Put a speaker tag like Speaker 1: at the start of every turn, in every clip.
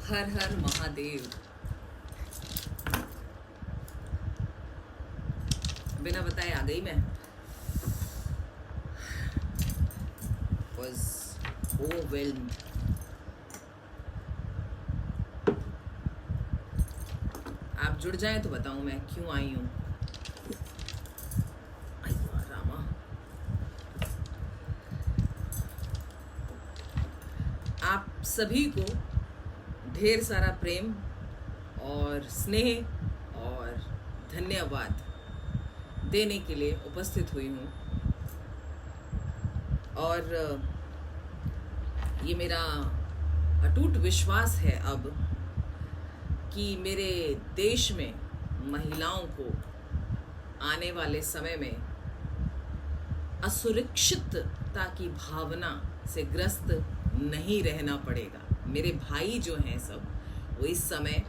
Speaker 1: हर हर महादेव। बिना बताए आ गई मैं। Was overwhelmed। आप जुड़ जाए तो बताऊं मैं क्यों आई हूं। रामा, आप सभी को ढेर सारा प्रेम और स्नेह और धन्यवाद देने के लिए उपस्थित हुई हूँ। और ये मेरा अटूट विश्वास है अब कि मेरे देश में महिलाओं को आने वाले समय में असुरक्षितता की भावना से ग्रस्त नहीं रहना पड़ेगा। मेरे भाई जो हैं सब, वो इस समय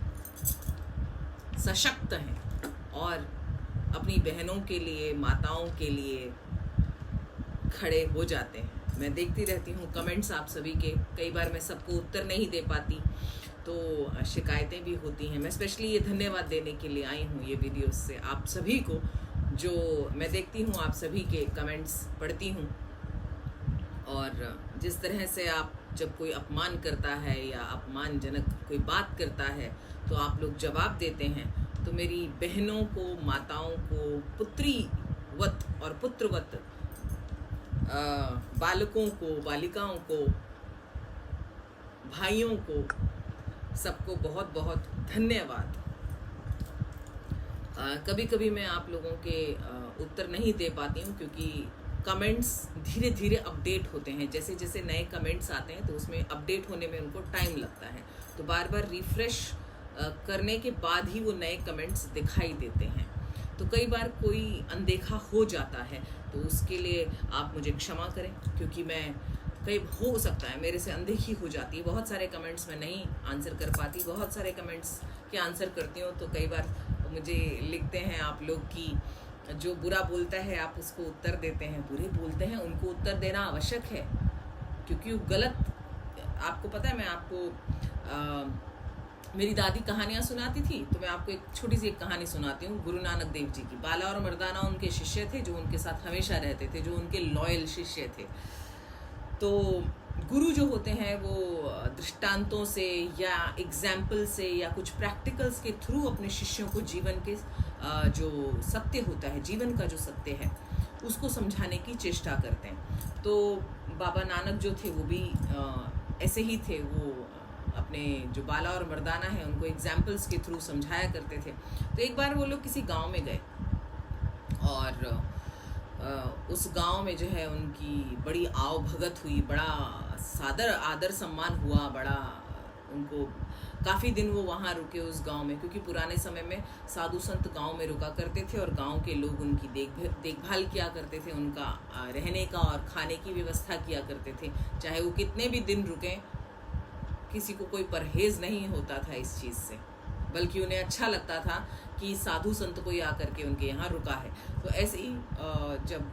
Speaker 1: सशक्त हैं और अपनी बहनों के लिए, माताओं के लिए खड़े हो जाते हैं। मैं देखती रहती हूँ कमेंट्स आप सभी के, कई बार मैं सबको उत्तर नहीं दे पाती तो शिकायतें भी होती हैं। मैं स्पेशली ये धन्यवाद देने के लिए आई हूँ ये वीडियो से आप सभी को, जो मैं देखती हूँ आप सभी के कमेंट्स पढ़ती हूँ और जिस तरह से आप जब कोई अपमान करता है या अपमानजनक कोई बात करता है तो आप लोग जवाब देते हैं। तो मेरी बहनों को, माताओं को, पुत्रीवत और पुत्रवत बालकों को, बालिकाओं को, भाइयों को, सबको बहुत बहुत धन्यवाद। कभी कभी मैं आप लोगों के उत्तर नहीं दे पाती हूँ क्योंकि कमेंट्स धीरे धीरे अपडेट होते हैं। जैसे जैसे नए कमेंट्स आते हैं तो उसमें अपडेट होने में उनको टाइम लगता है, तो बार बार रिफ्रेश करने के बाद ही वो नए कमेंट्स दिखाई देते हैं। तो कई बार कोई अनदेखा हो जाता है तो उसके लिए आप मुझे क्षमा करें, क्योंकि मैं कई हो सकता है मेरे से अनदेखी हो जाती है। बहुत सारे कमेंट्स मैं नहीं आंसर कर पाती, बहुत सारे कमेंट्स के आंसर करती हूँ तो कई बार मुझे लिखते हैं आप लोग कि जो बुरा बोलता है आप उसको उत्तर देते हैं, बुरे बोलते हैं उनको उत्तर देना आवश्यक है, क्योंकि वो गलत। आपको पता है, मैं आपको मेरी दादी कहानियाँ सुनाती थी तो मैं आपको एक छोटी सी एक कहानी सुनाती हूँ गुरु नानक देव जी की। बाला और मर्दाना उनके शिष्य थे जो उनके साथ हमेशा रहते थे, जो उनके लॉयल शिष्य थे। तो गुरु जो होते हैं वो दृष्टांतों से या एग्जाम्पल से या कुछ प्रैक्टिकल्स के थ्रू अपने शिष्यों को जीवन के जो सत्य होता है, जीवन का जो सत्य है, उसको समझाने की चेष्टा करते हैं। तो बाबा नानक जो थे वो भी ऐसे ही थे। वो अपने जो बाला और मर्दाना है उनको एग्जाम्पल्स के थ्रू समझाया करते थे। तो एक बार वो लोग किसी गांव में गए और उस गांव में जो है उनकी बड़ी आव भगत हुई, बड़ा सादर आदर सम्मान हुआ, बड़ा उनको काफ़ी दिन वो वहाँ रुके उस गांव में, क्योंकि पुराने समय में साधु संत गांव में रुका करते थे और गांव के लोग उनकी देखभाल किया करते थे, उनका रहने का और खाने की व्यवस्था किया करते थे। चाहे वो कितने भी दिन रुकें, किसी को कोई परहेज नहीं होता था इस चीज़ से, बल्कि उन्हें अच्छा लगता था कि साधु संत कोई आकर के उनके यहाँ रुका है। तो ऐसे ही जब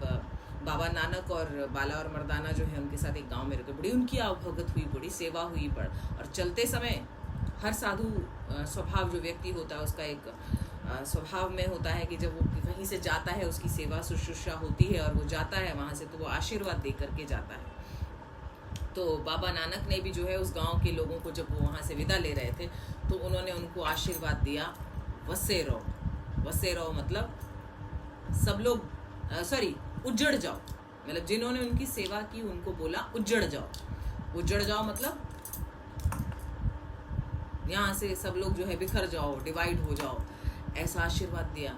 Speaker 1: बाबा नानक और बाला और मर्दाना जो है उनके साथ एक गांव में रुके, बड़ी उनकी आवभगत हुई, बड़ी सेवा हुई। और चलते समय हर साधु स्वभाव जो व्यक्ति होता है उसका एक स्वभाव में होता है कि जब वो कहीं से जाता है उसकी सेवा शुश्रूषा होती है और वो जाता है वहाँ से तो वो आशीर्वाद दे करके जाता है। तो बाबा नानक ने भी जो है उस गांव के लोगों को जब वो वहाँ से विदा ले रहे थे तो उन्होंने उनको आशीर्वाद दिया, वसे रहो। वसे रहो मतलब सब लोग उजड़ जाओ, मतलब जिन्होंने उनकी सेवा की उनको बोला उजड़ जाओ। उजड़ जाओ मतलब यहाँ से सब लोग जो है बिखर जाओ, डिवाइड हो जाओ, ऐसा आशीर्वाद दिया।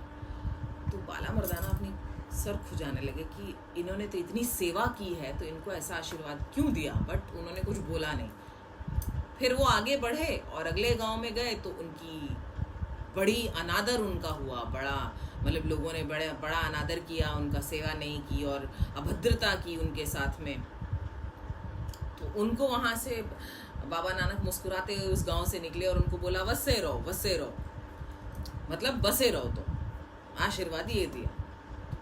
Speaker 1: तो बाला मर्दाना अपनी सर खुजाने लगे कि इन्होंने तो इतनी सेवा की है तो इनको ऐसा आशीर्वाद क्यों दिया, बट उन्होंने कुछ बोला नहीं। फिर वो आगे बढ़े और अगले गांव में गए तो उनकी बड़ी अनादर उनका हुआ, बड़ा मतलब लोगों ने बड़ा अनादर किया, उनका सेवा नहीं की और अभद्रता की उनके साथ में। तो उनको वहाँ से बाबा नानक मुस्कुराते हुए उस गांव से निकले और उनको बोला वसे रहो मतलब बसे रहो। तो आशीर्वाद ये दिया।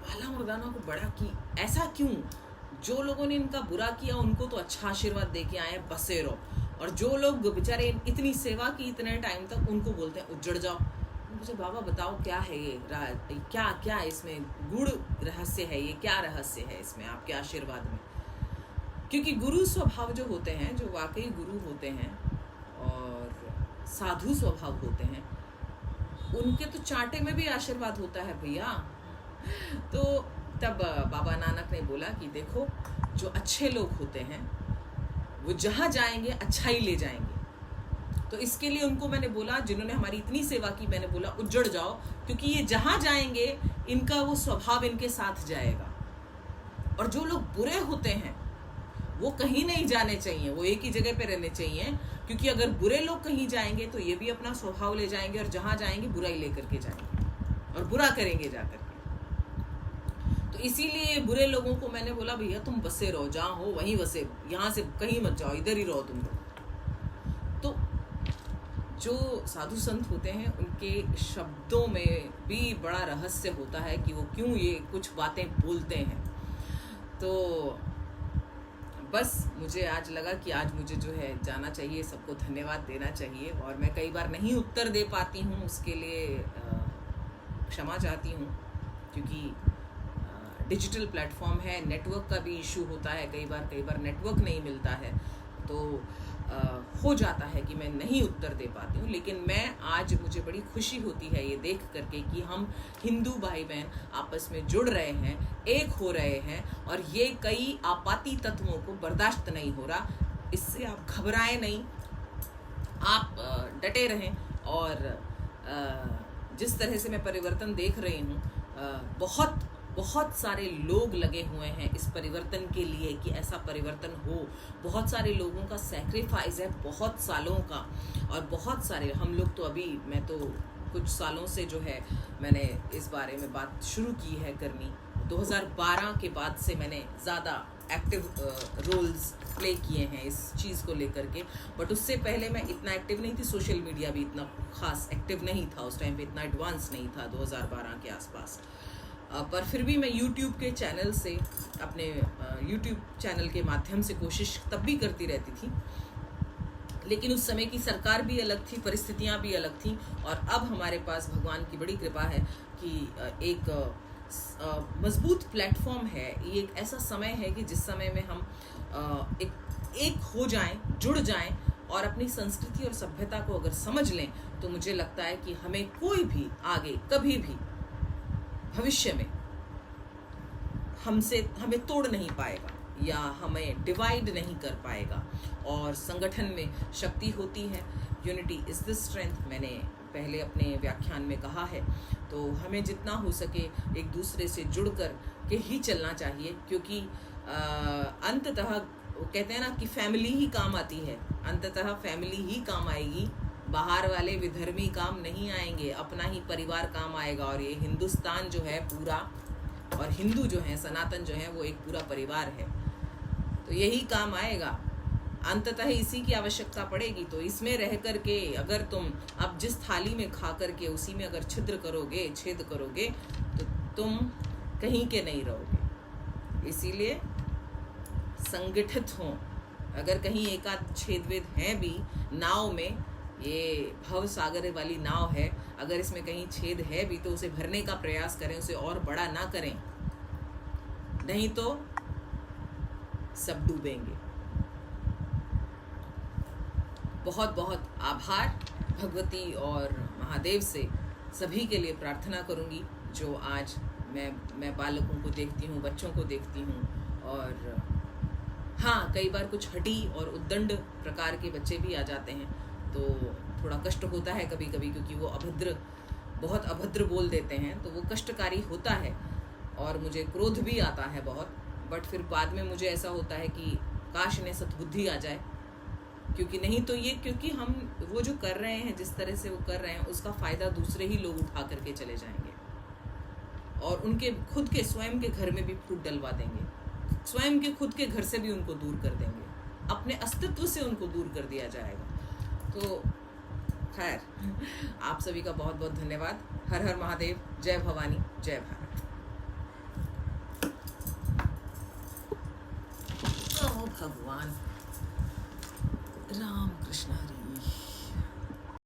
Speaker 1: बाला मर्दाना को बड़ा कि ऐसा क्यों, जो लोगों ने इनका बुरा किया उनको तो अच्छा आशीर्वाद दे के आए, बसे रहो। और जो लोग बेचारे इतनी सेवा की इतने टाइम तक, उनको बोलते हैं उजड़ जाओ। मुझे बाबा बताओ क्या है ये, क्या क्या इसमें गूढ़ रहस्य है, ये क्या रहस्य है इसमें आपके आशीर्वाद में? क्योंकि गुरु स्वभाव जो होते हैं, जो वाकई गुरु होते हैं और साधु स्वभाव होते हैं, उनके तो चांटे में भी आशीर्वाद होता है भैया। तो तब बाबा नानक ने बोला कि देखो, जो अच्छे लोग होते हैं वो जहाँ जाएंगे अच्छा ही ले जाएंगे। तो इसके लिए उनको मैंने बोला, जिन्होंने हमारी इतनी सेवा की, मैंने बोला उजड़ जाओ, क्योंकि ये जहाँ जाएंगे इनका वो स्वभाव इनके साथ जाएगा। और जो लोग बुरे होते हैं वो कहीं नहीं जाने चाहिए, वो एक ही जगह पे रहने चाहिए, क्योंकि अगर बुरे लोग कहीं जाएंगे तो ये भी अपना स्वभाव ले जाएंगे और जहाँ जाएंगे बुराई लेकर के जाएंगे और बुरा करेंगे जाकर के। तो इसीलिए बुरे लोगों को मैंने बोला भैया तुम बसे रहो, जहाँ हो वहीं बसे, यहाँ से कहीं मत जाओ, इधर ही रहो तुम लोग। तो जो साधु संत होते हैं उनके शब्दों में भी बड़ा रहस्य होता है कि वो क्यों ये कुछ बातें बोलते हैं। तो बस मुझे आज लगा कि आज मुझे जो है जाना चाहिए, सबको धन्यवाद देना चाहिए। और मैं कई बार नहीं उत्तर दे पाती हूँ, उसके लिए क्षमा चाहती हूँ, क्योंकि डिजिटल प्लेटफॉर्म है, नेटवर्क का भी इशू होता है, कई बार नेटवर्क नहीं मिलता है, तो हो जाता है कि मैं नहीं उत्तर दे पाती हूँ। लेकिन मैं आज, मुझे बड़ी खुशी होती है ये देख करके कि हम हिंदू भाई बहन आपस में जुड़ रहे हैं, एक हो रहे हैं, और ये कई आपाती तत्वों को बर्दाश्त नहीं हो रहा। इससे आप घबराएं नहीं, आप डटे रहें। और जिस तरह से मैं परिवर्तन देख रही हूँ, बहुत सारे लोग लगे हुए हैं इस परिवर्तन के लिए कि ऐसा परिवर्तन हो। बहुत सारे लोगों का सैक्रिफाइस है, बहुत सालों का, और बहुत सारे हम लोग तो अभी, मैं तो कुछ सालों से जो है मैंने इस बारे में बात शुरू की है करनी। 2012 के बाद से मैंने ज़्यादा एक्टिव रोल्स प्ले किए हैं इस चीज़ को लेकर के, बट उससे पहले मैं इतना एक्टिव नहीं थी। सोशल मीडिया भी इतना खास एक्टिव नहीं था उस टाइम पे, इतना एडवांस नहीं था 2012 के आसपास। पर फिर भी मैं YouTube के चैनल से, अपने YouTube चैनल के माध्यम से कोशिश तब भी करती रहती थी। लेकिन उस समय की सरकार भी अलग थी, परिस्थितियां भी अलग थी, और अब हमारे पास भगवान की बड़ी कृपा है कि एक मजबूत प्लेटफॉर्म है। ये एक ऐसा समय है कि जिस समय में हम एक हो जाएं, जुड़ जाएं, और अपनी संस्कृति और सभ्यता को अगर समझ लें, तो मुझे लगता है कि हमें कोई भी आगे कभी भी भविष्य में हमें तोड़ नहीं पाएगा या हमें डिवाइड नहीं कर पाएगा। और संगठन में शक्ति होती है, यूनिटी इज द स्ट्रेंथ, मैंने पहले अपने व्याख्यान में कहा है। तो हमें जितना हो सके एक दूसरे से जुड़कर के ही चलना चाहिए, क्योंकि अंततः कहते हैं ना कि फैमिली ही काम आती है, अंततः फैमिली ही काम आएगी, बाहर वाले विधर्मी काम नहीं आएंगे, अपना ही परिवार काम आएगा। और ये हिंदुस्तान जो है पूरा, और हिंदू जो है, सनातन जो है, वो एक पूरा परिवार है, तो यही काम आएगा। अंततः इसी की आवश्यकता पड़ेगी। तो इसमें रह करके अगर तुम अब जिस थाली में खा करके उसी में अगर छेद करोगे तो तुम कहीं के नहीं रहोगे। इसीलिए संगठित हो। अगर कहीं एकाध छेदवेद हैं भी नाव में, ये भव सागर वाली नाव है, अगर इसमें कहीं छेद है भी तो उसे भरने का प्रयास करें, उसे और बड़ा ना करें, नहीं तो सब डूबेंगे। बहुत बहुत आभार भगवती और महादेव से सभी के लिए प्रार्थना करूंगी जो आज मैं बालकों को देखती हूँ, बच्चों को देखती हूँ। और हाँ, कई बार कुछ हठी और उद्दंड प्रकार के बच्चे भी आ जाते हैं, तो थोड़ा कष्ट होता है कभी कभी, क्योंकि वो बहुत अभद्र बोल देते हैं, तो वो कष्टकारी होता है और मुझे क्रोध भी आता है बहुत। बट फिर बाद में मुझे ऐसा होता है कि काश इन्हें सद्बुद्धि आ जाए, क्योंकि नहीं तो ये, क्योंकि हम वो जो कर रहे हैं, जिस तरह से वो कर रहे हैं, उसका फ़ायदा दूसरे ही लोग उठा करके चले जाएंगे और उनके खुद के स्वयं के घर में भी फूट डलवा देंगे, स्वयं के खुद के घर से भी उनको दूर कर देंगे, अपने अस्तित्व से उनको दूर कर दिया जाएगा। तो खैर, आप सभी का बहुत बहुत धन्यवाद। हर हर महादेव, जय भवानी, जय भारत। ओ भगवान, राम कृष्ण हरे।